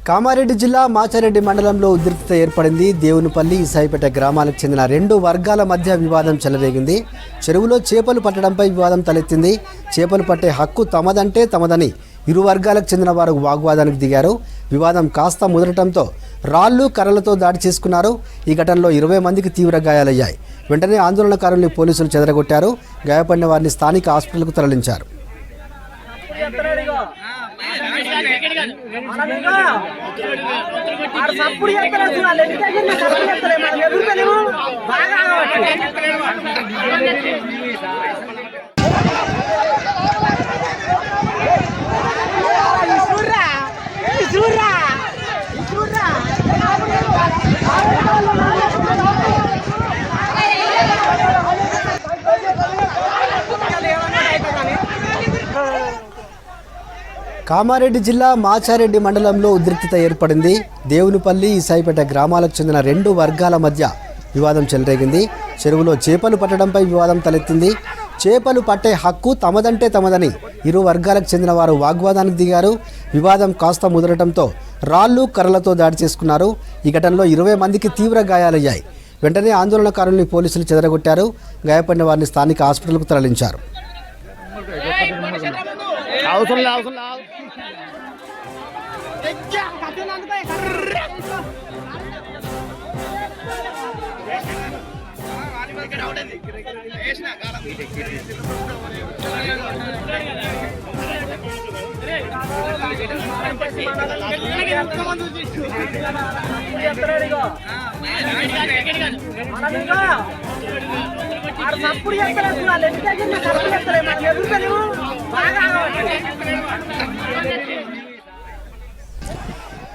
కామారెడ్డి జిల్లా మాచారెడ్డి మండలంలో ఉద్రిక్తత ఏర్పడింది. దేవునిపల్లి ఇసాయిపేట గ్రామాలకు చెందిన రెండు వర్గాల మధ్య వివాదం చెలరేగింది. చెరువులో చేపలు పట్టడంపై వివాదం తలెత్తింది. చేపలు పట్టే హక్కు తమదంటే తమదని ఇరు వర్గాలకు చెందిన వారు వాగ్వాదానికి దిగారు. వివాదం కాస్త ముదరటంతో రాళ్లు కర్రలతో దాడి చేసుకున్నారు. ఈ ఘటనలో 20 మందికి తీవ్ర గాయాలయ్యాయి. వెంటనే ఆందోళనకారుల్ని పోలీసులు చెదరగొట్టారు. గాయపడిన వారిని స్థానిక హాస్పిటల్కు తరలించారు. కామారెడ్డి జిల్లా మాచారెడ్డి మండలంలో ఉద్రిక్తత ఏర్పడింది. దేవునిపల్లి ఇసాయిపేట గ్రామాలకు చెందిన రెండు వర్గాల మధ్య వివాదం చెలరేగింది. చెరువులో చేపలు పట్టడంపై వివాదం తలెత్తింది. చేపలు పట్టే హక్కు తమదంటే తమదని ఇరు వర్గాలకు చెందిన వారు వాగ్వాదానికి దిగారు. వివాదం కాస్త ముదరటంతో రాళ్లు కర్రలతో దాడి చేసుకున్నారు. ఈ ఘటనలో 20 మందికి తీవ్ర గాయాలయ్యాయి. వెంటనే ఆందోళనకారుల్ని పోలీసులు చెదరగొట్టారు. గాయపడిన వారిని స్థానిక హాస్పిటల్కు తరలించారు.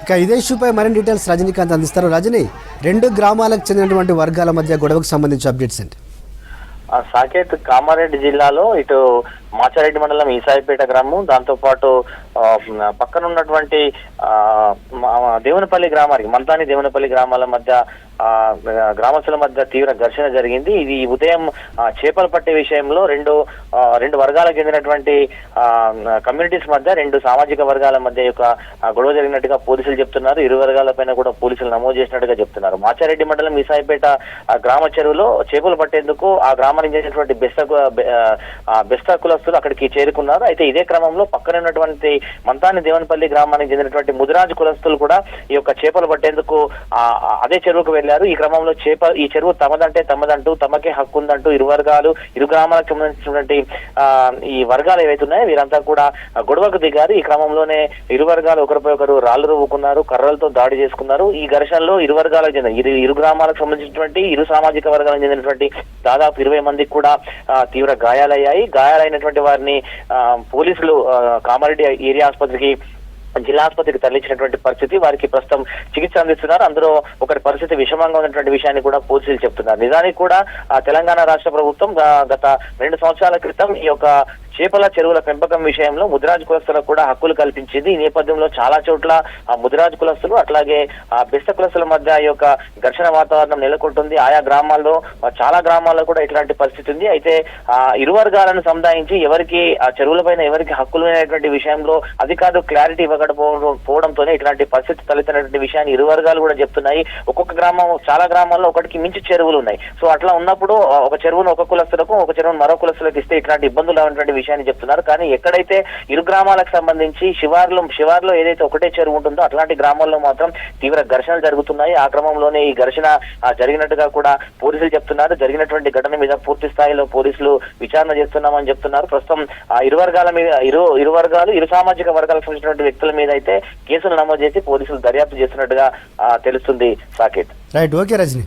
ఇక ఇదే ఇష్యూపై మరిన్ని డీటెయిల్స్ రజనీకాంత్ అందిస్తారు. రజనీ, రెండు గ్రామాలకు చెందినటువంటి వర్గాల మధ్య గొడవకు సంబంధించి అప్డేట్స్ ఏంటి? సాకేత్ కామారెడ్డి జిల్లాలో ఇటు మాచారెడ్డి మండలం ఈసాయిపేట గ్రామం, దాంతో పాటు పక్కన ఉన్నటువంటి దేవునిపల్లి గ్రామానికి మంతాని దేవునిపల్లి గ్రామాల మధ్య గ్రామస్తుల మధ్య తీవ్ర ఘర్షణ జరిగింది. ఇది ఉదయం చేపలు పట్టే విషయంలో రెండు వర్గాలకు చెందినటువంటి కమ్యూనిటీస్ మధ్య, రెండు సామాజిక వర్గాల మధ్య యొక్క గొడవ జరిగినట్టుగా పోలీసులు చెప్తున్నారు. ఇరు వర్గాల పైన కూడా పోలీసులు నమోదు చేసినట్టుగా చెప్తున్నారు. మాచారెడ్డి మండలం ఈసాయిపేట గ్రామ చెరువులో చేపలు పట్టేందుకు ఆ గ్రామానికి చెందినటువంటి బెస్తా కులస్తులు అక్కడికి చేరుకున్నారు. అయితే ఇదే క్రమంలో పక్కన ఉన్నటువంటి మంతాని దేవునిపల్లి గ్రామానికి చెందినటువంటి ముదిరాజు కులస్తులు కూడా ఈ యొక్క చేపలు పట్టేందుకు అదే చెరువుకు వెళ్లారు. ఈ క్రమంలో ఈ చెరువు తమదంటే తమదంటూ, తమకే హక్కు ఉందంటూ ఇరు గ్రామాలకు సంబంధించినటువంటి ఈ వర్గాలు ఏవైతున్నాయో వీరంతా కూడా గొడవకు దిగారు. ఈ క్రమంలోనే ఇరు వర్గాలు ఒకరిపై ఒకరు రాళ్లు రువ్వుకున్నారు, కర్రలతో దాడి చేసుకున్నారు. ఈ ఘర్షణలో ఇరు గ్రామాలకు సంబంధించినటువంటి ఇరు సామాజిక వర్గాలకు చెందినటువంటి దాదాపు 20 మందికి కూడా తీవ్ర గాయాలయ్యాయి. గాయాలైనటువంటి వారిని పోలీసులు కామారెడ్డి ఏరియా ఆసుపత్రికి, జిల్లా ఆసుపత్రికి తరలించినటువంటి పరిస్థితి. వారికి ప్రస్తుతం చికిత్స అందిస్తున్నారు. అందులో ఒకరి పరిస్థితి విషమంగా ఉన్నటువంటి విషయాన్ని కూడా పోలీసులు చెప్తున్నారు. నిజానికి కూడా తెలంగాణ రాష్ట్ర ప్రభుత్వం గత 2 సంవత్సరాల క్రితం ఈ యొక్క చేపల చెరువుల పెంపకం విషయంలో ముదిరాజు కులస్తులకు కూడా హక్కులు కల్పించింది. ఈ నేపథ్యంలో చాలా చోట్ల ముదిరాజు కులస్తులు అట్లాగే బెస్త కులస్తుల మధ్య ఈ యొక్క ఘర్షణ వాతావరణం నెలకొంటుంది. ఆయా గ్రామాల్లో, చాలా గ్రామాల్లో కూడా ఇట్లాంటి పరిస్థితి ఉంది. అయితే ఇరు వర్గాలను సముదాయించి ఎవరికి ఆ చెరువులపైన ఎవరికి హక్కులు అనేటువంటి విషయంలో అధికారులు క్లారిటీ ఇవ్వకపోవడంతోనే ఇట్లాంటి పరిస్థితి తలెత్తినటువంటి విషయాన్ని ఇరు వర్గాలు కూడా చెప్తున్నాయి. చాలా గ్రామాల్లో ఒకటికి మించి చెరువులు ఉన్నాయి. సో అట్లా ఉన్నప్పుడు ఒక చెరువును ఒక కులస్తులకు, ఒక చెరువును మరో కులస్తులకు ఇస్తే ఇట్లాంటి ఇబ్బందులు అనేటువంటి విషయాన్ని చెప్తున్నారు. కానీ ఎక్కడైతే ఇరు గ్రామాలకు సంబంధించి శివార్లో ఏదైతే ఒకటే చెరువు ఉంటుందో అట్లాంటి గ్రామాల్లో మాత్రం తీవ్ర ఘర్షణలు జరుగుతున్నాయి. ఆ క్రమంలోనే ఈ ఘర్షణ జరిగినట్టుగా కూడా పోలీసులు చెప్తున్నారు. జరిగినటువంటి ఘటన మీద పూర్తి స్థాయిలో పోలీసులు విచారణ చేస్తున్నామని చెప్తున్నారు. ప్రస్తుతం ఇరు వర్గాల మీద ఇరు సామాజిక వర్గాలకు సంబంధించినటువంటి వ్యక్తుల మీద అయితే కేసులు నమోదు చేసి పోలీసులు దర్యాప్తు చేస్తున్నట్టుగా తెలుస్తుంది. సాకేత్. Right, okay Rajani.